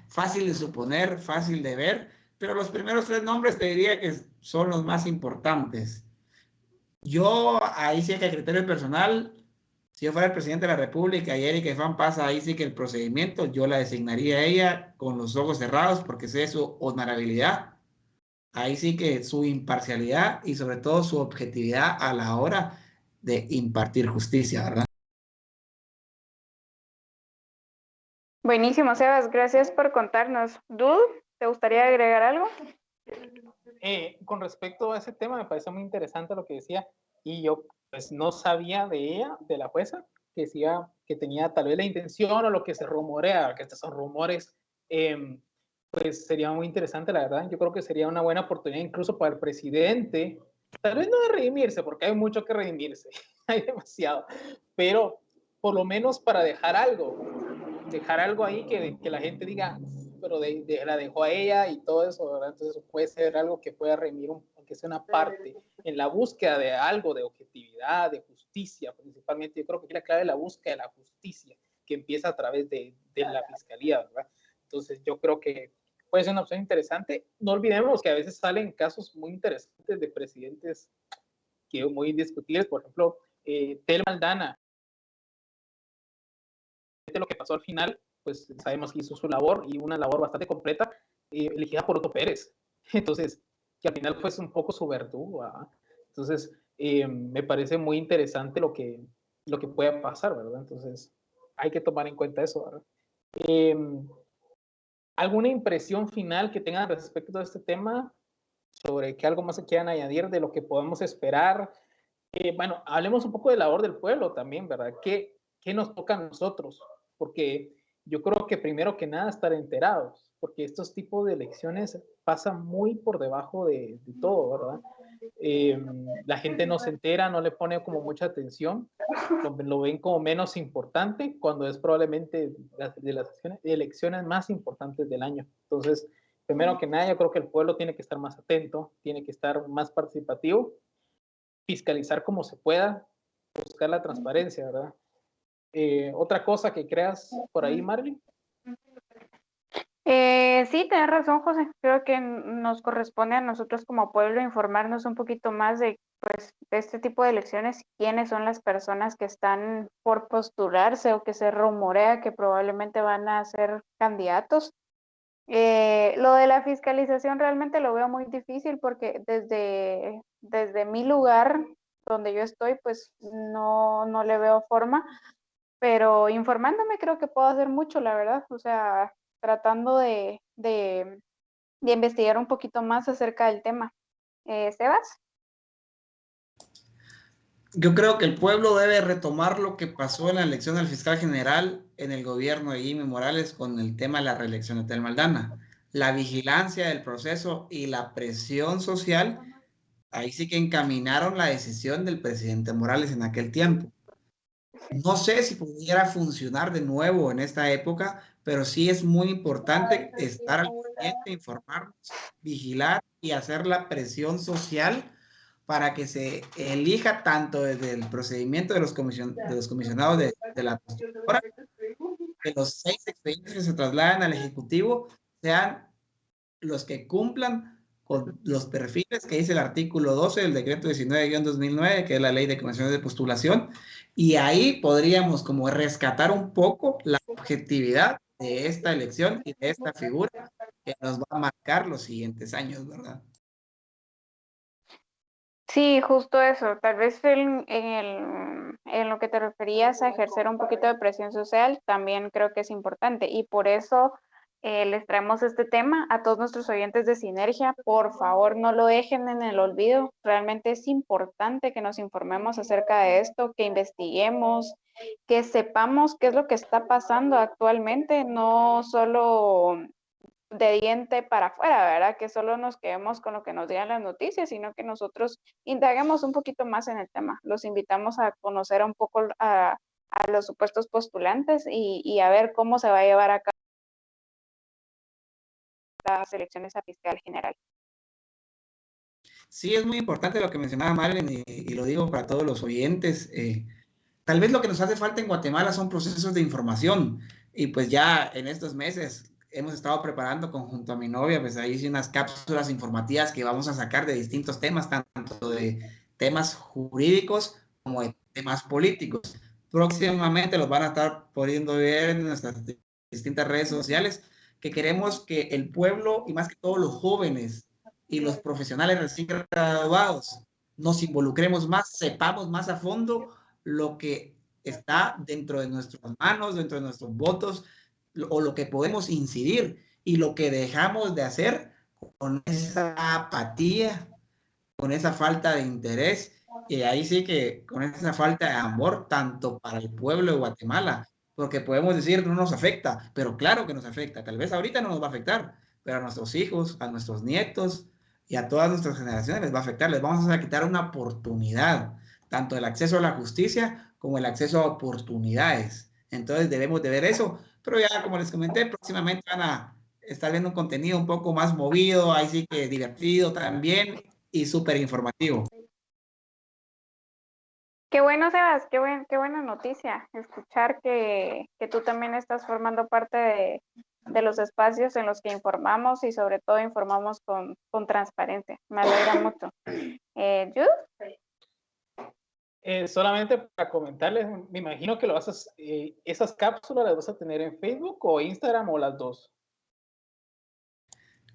fácil de suponer, fácil de ver, pero los primeros tres nombres te diría que son los más importantes. Yo ahí sí que a criterio personal, si yo fuera el presidente de la República y Erika Ifán pasa ahí sí que el procedimiento, yo la designaría a ella con los ojos cerrados porque sé su honorabilidad, ahí sí que su imparcialidad y sobre todo su objetividad a la hora de impartir justicia, ¿verdad? Buenísimo, Sebas, gracias por contarnos. Dud, ¿te gustaría agregar algo? Con respecto a ese tema, me parece muy interesante lo que decía, y yo pues no sabía de ella, de la jueza, que decía que tenía tal vez la intención o lo que se rumorea, que estos son rumores, pues sería muy interesante, la verdad. Yo creo que sería una buena oportunidad incluso para el presidente, tal vez no de redimirse, porque hay mucho que redimirse, hay demasiado, pero por lo menos para dejar algo ahí que la gente diga, pero la dejó a ella y todo eso, ¿verdad? Entonces puede ser algo que pueda remir, aunque sea una parte, en la búsqueda de algo, de objetividad, de justicia, principalmente. Yo creo que la clave es la búsqueda de la justicia, que empieza a través de la fiscalía, ¿verdad? Entonces yo creo que puede ser una opción interesante. No olvidemos que a veces salen casos muy interesantes de presidentes que muy indiscutibles, por ejemplo, Tel Maldana, lo que pasó al final, pues sabemos que hizo su labor y una labor bastante completa, elegida por Otto Pérez. Entonces, que al final fue un poco su verdugo. ¿Verdad? Entonces, me parece muy interesante lo que puede pasar, ¿verdad? Entonces, hay que tomar en cuenta eso, ¿verdad? ¿Alguna impresión final que tengan respecto a este tema? Sobre qué algo más se quieran añadir de lo que podemos esperar. Bueno, hablemos un poco de la labor del pueblo también, ¿verdad? ¿Qué nos toca a nosotros? Porque yo creo que primero que nada estar enterados, porque estos tipos de elecciones pasan muy por debajo de todo, ¿verdad? La gente no se entera, no le pone como mucha atención, lo ven como menos importante cuando es probablemente de las elecciones más importantes del año. Entonces, primero que nada, yo creo que el pueblo tiene que estar más atento, tiene que estar más participativo, fiscalizar como se pueda, buscar la transparencia, ¿verdad? Otra cosa que creas por ahí, Marley. Sí, tienes razón, José. Creo que nos corresponde a nosotros como pueblo informarnos un poquito más de, pues, de este tipo de elecciones, quiénes son las personas que están por postularse o que se rumorea que probablemente van a ser candidatos. Lo de la fiscalización realmente lo veo muy difícil porque desde mi lugar donde yo estoy, pues no le veo forma, pero informándome creo que puedo hacer mucho, la verdad. O sea, tratando de investigar un poquito más acerca del tema. Sebas. Yo creo que el pueblo debe retomar lo que pasó en la elección del fiscal general en el gobierno de Jimmy Morales con el tema de la reelección de Tel Maldana. La vigilancia del proceso y la presión social, ahí sí que encaminaron la decisión del presidente Morales en aquel tiempo. No sé si pudiera funcionar de nuevo en esta época, pero sí es muy importante estar al pendiente, informarnos, vigilar y hacer la presión social para que se elija tanto desde el procedimiento de los comisionados de la constructora, que los 6 expedientes que se trasladan al Ejecutivo sean los que cumplan con los perfiles que dice el artículo 12 del decreto 19-2009, que es la ley de comisiones de postulación, y ahí podríamos como rescatar un poco la objetividad de esta elección y de esta figura que nos va a marcar los siguientes años, ¿verdad? Sí, justo eso. Tal vez en lo que te referías a ejercer un poquito de presión social, también creo que es importante. Y por eso les traemos este tema a todos nuestros oyentes de Sinergia. Por favor, no lo dejen en el olvido. Realmente es importante que nos informemos acerca de esto, que investiguemos, que sepamos qué es lo que está pasando actualmente, no solo de diente para afuera, ¿verdad? Que solo nos quedemos con lo que nos digan las noticias, sino que nosotros indaguemos un poquito más en el tema. Los invitamos a conocer un poco a los supuestos postulantes y a ver cómo se va a llevar a cabo las elecciones a fiscal general. Sí, es muy importante lo que mencionaba Marlene y lo digo para todos los oyentes. Tal vez lo que nos hace falta en Guatemala son procesos de información y pues ya en estos meses hemos estado preparando conjunto a mi novia, pues ahí sí unas cápsulas informativas que vamos a sacar de distintos temas, tanto de temas jurídicos como de temas políticos. Próximamente los van a estar pudiendo ver en nuestras distintas redes sociales, que queremos que el pueblo y más que todo los jóvenes y los profesionales recién graduados nos involucremos más, sepamos más a fondo lo que está dentro de nuestras manos, dentro de nuestros votos, o lo que podemos incidir y lo que dejamos de hacer con esa apatía, con esa falta de interés, y ahí sí que con esa falta de amor, tanto para el pueblo de Guatemala, porque podemos decir no nos afecta, pero claro que nos afecta, tal vez ahorita no nos va a afectar, pero a nuestros hijos, a nuestros nietos y a todas nuestras generaciones les va a afectar, les vamos a quitar una oportunidad, tanto el acceso a la justicia como el acceso a oportunidades. Entonces debemos de ver eso, pero ya como les comenté, próximamente van a estar viendo un contenido un poco más movido, ahí sí que divertido también y súper informativo. Qué bueno, Sebas, qué buena noticia escuchar que tú también estás formando parte de los espacios en los que informamos y sobre todo informamos con transparencia. Me alegra mucho. ¿Jude? Solamente para comentarles, me imagino que esas cápsulas las vas a tener en Facebook o Instagram o las dos.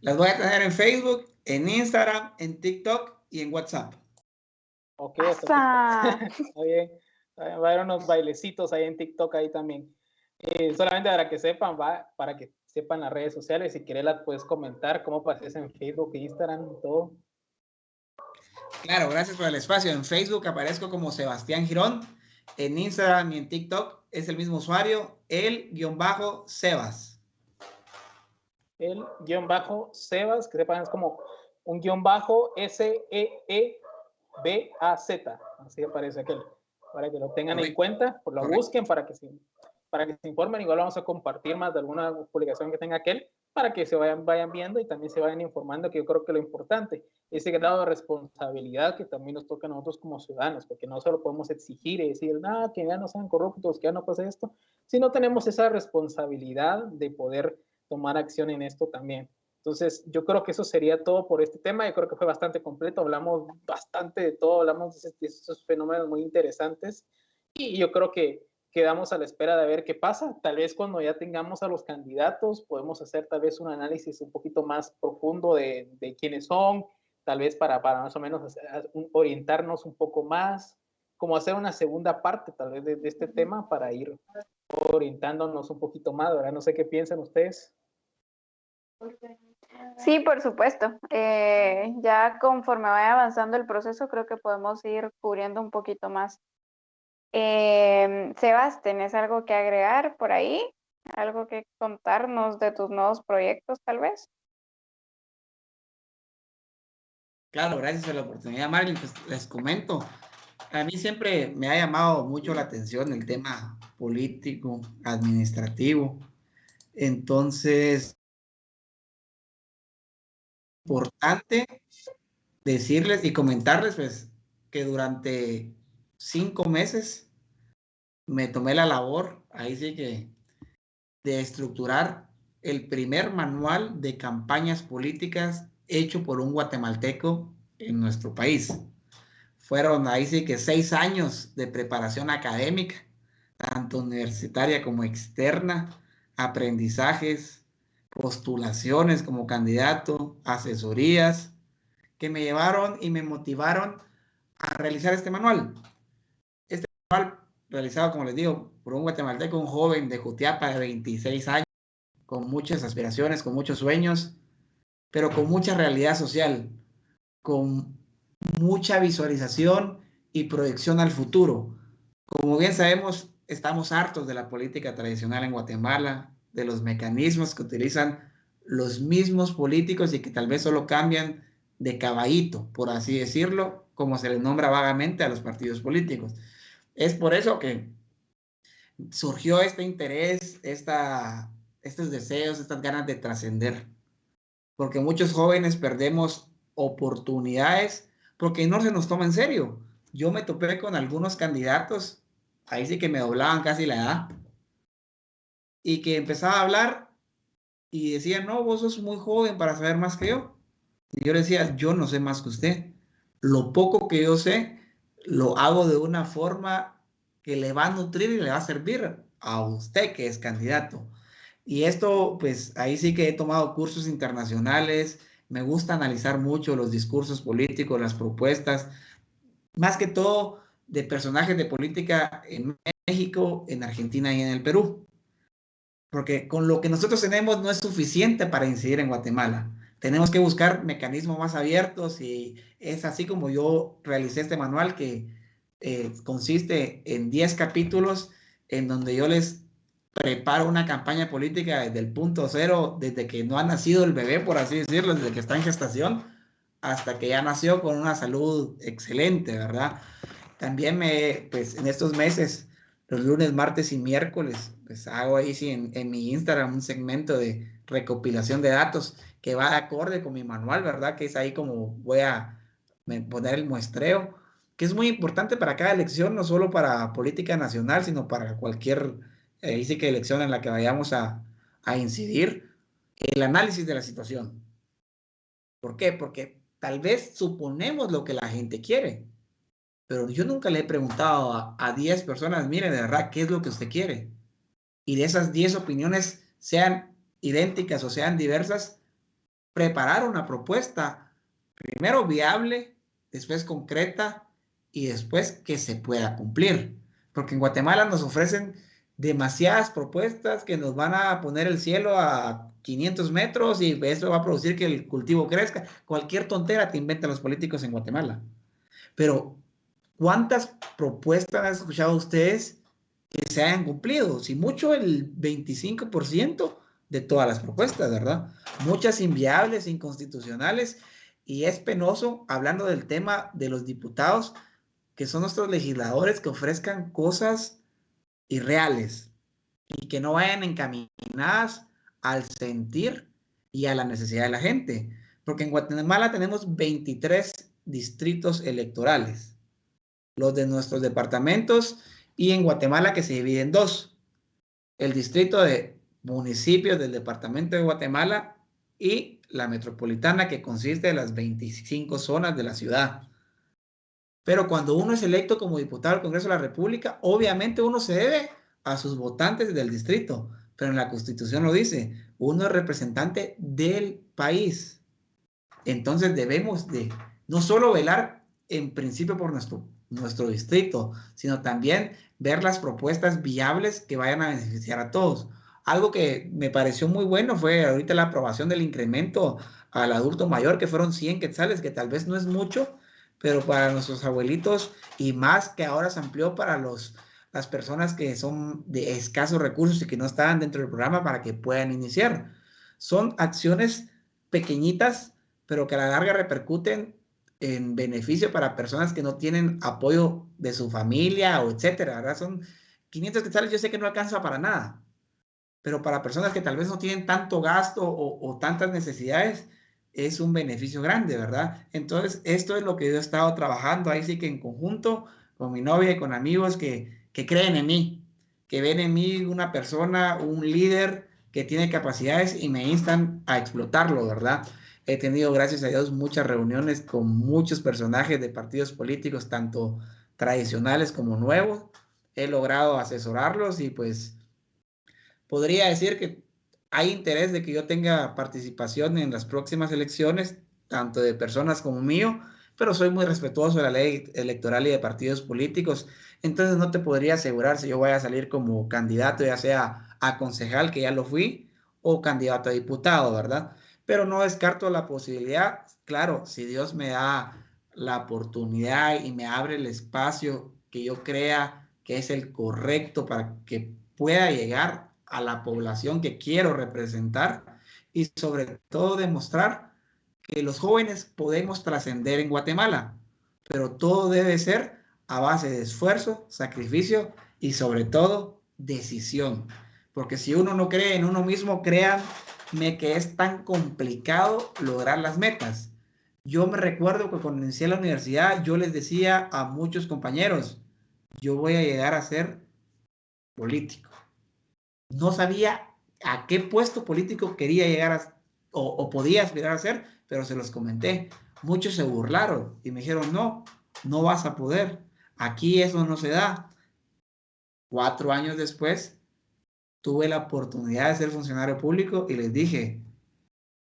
Las voy a tener en Facebook, en Instagram, en TikTok y en WhatsApp. Ok, está bien. Va a haber unos bailecitos ahí en TikTok ahí también. Solamente para que sepan, para que sepan las redes sociales, si quieres las puedes comentar, cómo pases en Facebook, Instagram, todo. Claro, gracias por el espacio. En Facebook aparezco como Sebastián Girón. En Instagram y en TikTok es el mismo usuario, el-Sebas. El-Sebas, que sepan, es como un _SEEBAZ. Así aparece aquel. Para que lo tengan en cuenta, pues lo busquen para que se informen. Igual vamos a compartir más de alguna publicación que tenga aquel para que se vayan viendo y también se vayan informando, que yo creo que lo importante ese grado de responsabilidad que también nos toca a nosotros como ciudadanos, porque no solo podemos exigir y decir, nada, que ya no sean corruptos, que ya no pase esto, sino tenemos esa responsabilidad de poder tomar acción en esto también. Entonces, yo creo que eso sería todo por este tema. Yo creo que fue bastante completo. Hablamos bastante de todo, hablamos de esos fenómenos muy interesantes. Y yo creo que quedamos a la espera de ver qué pasa. Tal vez cuando ya tengamos a los candidatos, podemos hacer tal vez un análisis un poquito más profundo de quiénes son, tal vez para más o menos orientarnos un poco más, como hacer una segunda parte tal vez de este tema para ir orientándonos un poquito más, ¿verdad? No sé qué piensan ustedes. Sí, por supuesto. Ya conforme vaya avanzando el proceso, creo que podemos ir cubriendo un poquito más. Sebas, ¿tenés algo que agregar por ahí? ¿Algo que contarnos de tus nuevos proyectos, tal vez? Claro, gracias por la oportunidad, Marlene. Pues les comento, a mí siempre me ha llamado mucho la atención el tema político, administrativo. Entonces, importante decirles y comentarles, pues, que durante 5 meses me tomé la labor, ahí sí que, de estructurar el primer manual de campañas políticas hecho por un guatemalteco en nuestro país. Fueron ahí sí que 6 años de preparación académica, tanto universitaria como externa, aprendizajes, postulaciones como candidato, asesorías, que me llevaron y me motivaron a realizar este manual. Este manual realizado, como les digo, por un guatemalteco, un joven de Jutiapa de 26 años, con muchas aspiraciones, con muchos sueños, pero con mucha realidad social, con mucha visualización y proyección al futuro. Como bien sabemos, estamos hartos de la política tradicional en Guatemala, de los mecanismos que utilizan los mismos políticos y que tal vez solo cambian de caballito, por así decirlo, como se les nombra vagamente a los partidos políticos. Es por eso que surgió este interés, estos deseos, estas ganas de trascender, porque muchos jóvenes perdemos oportunidades porque no se nos toma en serio. Yo me topé con algunos candidatos, ahí sí que me doblaban casi la edad, y que empezaba a hablar y decía, no, vos sos muy joven para saber más que yo. Y yo le decía, yo no sé más que usted. Lo poco que yo sé, lo hago de una forma que le va a nutrir y le va a servir a usted que es candidato. Y esto, pues ahí sí que he tomado cursos internacionales, me gusta analizar mucho los discursos políticos, las propuestas, más que todo de personajes de política en México, en Argentina y en el Perú. Porque con lo que nosotros tenemos no es suficiente para incidir en Guatemala. Tenemos que buscar mecanismos más abiertos y es así como yo realicé este manual que consiste en 10 capítulos en donde yo les preparo una campaña política desde el punto cero, desde que no ha nacido el bebé, por así decirlo, desde que está en gestación, hasta que ya nació con una salud excelente, ¿verdad? También pues en estos meses, los lunes, martes y miércoles, pues hago ahí sí en mi Instagram un segmento de recopilación de datos que va de acorde con mi manual, ¿verdad? Que es ahí como voy a poner el muestreo, que es muy importante para cada elección, no solo para política nacional, sino para cualquier, ahí sí que elección en la que vayamos a incidir, el análisis de la situación. ¿Por qué? Porque tal vez suponemos lo que la gente quiere, pero yo nunca le he preguntado a 10 personas, mire, de verdad, ¿qué es lo que usted quiere? Y de esas 10 opiniones, sean idénticas o sean diversas, preparar una propuesta, primero viable, después concreta y después que se pueda cumplir. Porque en Guatemala nos ofrecen demasiadas propuestas que nos van a poner el cielo a 500 metros y eso va a producir que el cultivo crezca. Cualquier tontera te inventan los políticos en Guatemala. Pero ¿cuántas propuestas han escuchado ustedes que se hayan cumplido? Si mucho, el 25% de todas las propuestas, ¿verdad? Muchas inviables, inconstitucionales, y es penoso, hablando del tema de los diputados, que son nuestros legisladores que ofrezcan cosas irreales y que no vayan encaminadas al sentir y a la necesidad de la gente. Porque en Guatemala tenemos 23 distritos electorales, los de nuestros departamentos, y en Guatemala que se divide en dos, el distrito de municipios del departamento de Guatemala y la metropolitana, que consiste de las 25 zonas de la ciudad. Pero cuando uno es electo como diputado al Congreso de la República, obviamente uno se debe a sus votantes del distrito, pero en la Constitución lo dice, uno es representante del país. Entonces debemos de no solo velar en principio por nuestro distrito, sino también ver las propuestas viables que vayan a beneficiar a todos. Algo que me pareció muy bueno fue ahorita la aprobación del incremento al adulto mayor, que fueron 100 quetzales, que tal vez no es mucho, pero para nuestros abuelitos y más que ahora se amplió para las personas que son de escasos recursos y que no estaban dentro del programa para que puedan iniciar. Son acciones pequeñitas, pero que a la larga repercuten en beneficio para personas que no tienen apoyo de su familia o etcétera, ¿verdad? Son 500 quetzales, yo sé que no alcanza para nada, pero para personas que tal vez no tienen tanto gasto o tantas necesidades, es un beneficio grande, ¿verdad? Entonces, esto es lo que yo he estado trabajando, ahí sí que en conjunto con mi novia y con amigos que creen en mí, que ven en mí una persona, un líder que tiene capacidades y me instan a explotarlo, ¿verdad? He tenido, gracias a Dios, muchas reuniones con muchos personajes de partidos políticos, tanto tradicionales como nuevos. He logrado asesorarlos y pues podría decir que hay interés de que yo tenga participación en las próximas elecciones, tanto de personas como mío, pero soy muy respetuoso de la ley electoral y de partidos políticos. Entonces no te podría asegurar si yo voy a salir como candidato, ya sea a concejal, que ya lo fui, o candidato a diputado, ¿verdad? Pero no descarto la posibilidad, claro, si Dios me da la oportunidad y me abre el espacio que yo crea que es el correcto para que pueda llegar a la población que quiero representar y sobre todo demostrar que los jóvenes podemos trascender en Guatemala, pero todo debe ser a base de esfuerzo, sacrificio y sobre todo decisión. Porque si uno no cree en uno mismo, créanme que es tan complicado lograr las metas. Yo me recuerdo que cuando inicié la universidad, yo les decía a muchos compañeros, yo voy a llegar a ser político. No sabía a qué puesto político quería llegar o podía aspirar a ser, pero se los comenté. Muchos se burlaron y me dijeron, no, no vas a poder. Aquí eso no se da. 4 años después, tuve la oportunidad de ser funcionario público y les dije,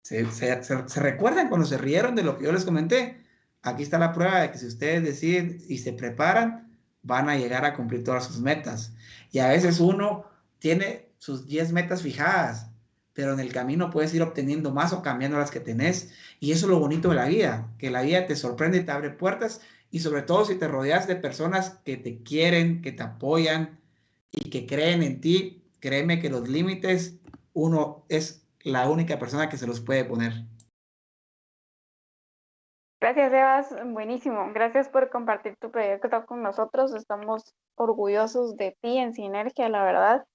¿se recuerdan cuando se rieron de lo que yo les comenté? Aquí está la prueba de que si ustedes deciden y se preparan, van a llegar a cumplir todas sus metas. Y a veces uno tiene sus 10 metas fijadas, pero en el camino puedes ir obteniendo más o cambiando las que tenés. Y eso es lo bonito de la vida, que la vida te sorprende y te abre puertas. Y sobre todo si te rodeas de personas que te quieren, que te apoyan y que creen en ti, créeme que los límites uno es la única persona que se los puede poner. Gracias, Sebas. Buenísimo. Gracias por compartir tu proyecto con nosotros. Estamos orgullosos de ti en Sinergia, la verdad.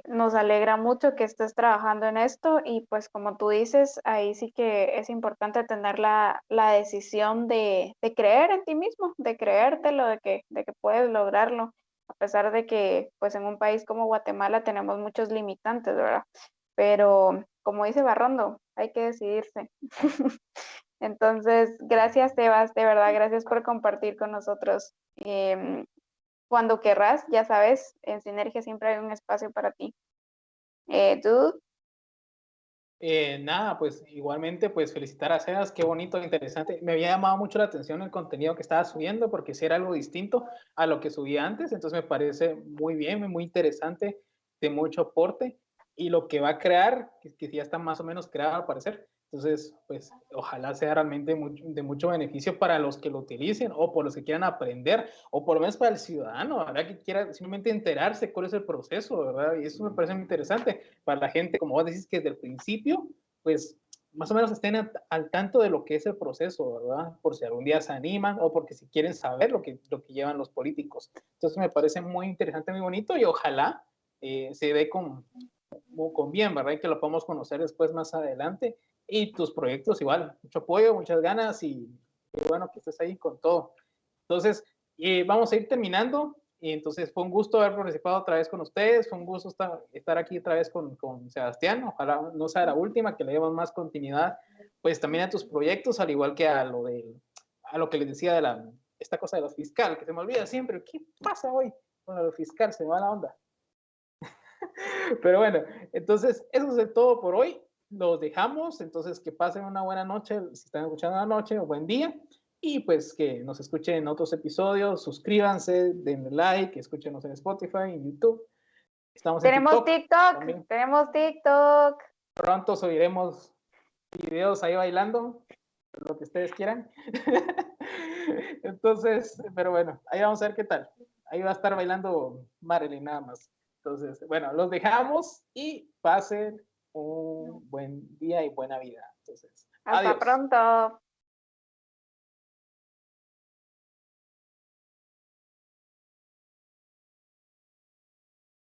Nos alegra mucho que estés trabajando en esto y pues como tú dices, ahí sí que es importante tener la decisión de creer en ti mismo, de creértelo, de que puedes lograrlo, a pesar de que pues en un país como Guatemala tenemos muchos limitantes, ¿verdad? Pero como dice Barrondo, hay que decidirse. Entonces, gracias, Sebas, de verdad, gracias por compartir con nosotros. Cuando querrás, ya sabes, en Sinergia siempre hay un espacio para ti. ¿Tú? Nada, pues igualmente, pues felicitar a Sebas, qué bonito, interesante. Me había llamado mucho la atención el contenido que estaba subiendo porque sí era algo distinto a lo que subía antes, entonces me parece muy bien, muy interesante, de mucho aporte y lo que va a crear, que ya está más o menos creado al parecer. Entonces, pues ojalá sea realmente de mucho beneficio para los que lo utilicen o por los que quieran aprender o por lo menos para el ciudadano, ¿verdad? Que quiera simplemente enterarse cuál es el proceso, ¿verdad? Y eso me parece muy interesante para la gente, como vos decís, que desde el principio, pues más o menos estén al tanto de lo que es el proceso, ¿verdad? Por si algún día se animan o porque si quieren saber lo que llevan los políticos. Entonces me parece muy interesante, muy bonito y ojalá se dé con bien, ¿verdad? Y que lo podamos conocer después más adelante. Y tus proyectos igual, mucho apoyo, muchas ganas y bueno que estés ahí con todo. Entonces, vamos a ir terminando. Y entonces fue un gusto haber participado otra vez con ustedes, fue un gusto estar aquí otra vez con Sebastián, ojalá no sea la última, que le demos más continuidad, pues también a tus proyectos, al igual que a lo que les decía de esta cosa de lo fiscal, que se me olvida siempre, ¿qué pasa hoy con lo fiscal? Se me va la onda. Pero bueno, entonces eso es todo por hoy. Los dejamos. Entonces, que pasen una buena noche. Si están escuchando la noche, o buen día. Y pues que nos escuchen en otros episodios. Suscríbanse, denle like, escúchenos en Spotify, en YouTube. Estamos en Tenemos TikTok, también. tenemos TikTok. Pronto subiremos videos ahí bailando, lo que ustedes quieran. Entonces, pero bueno, ahí vamos a ver qué tal. Ahí va a estar bailando Marilyn nada más. Entonces, bueno, los dejamos y pasen un buen día y buena vida. Entonces, Hasta adiós. pronto.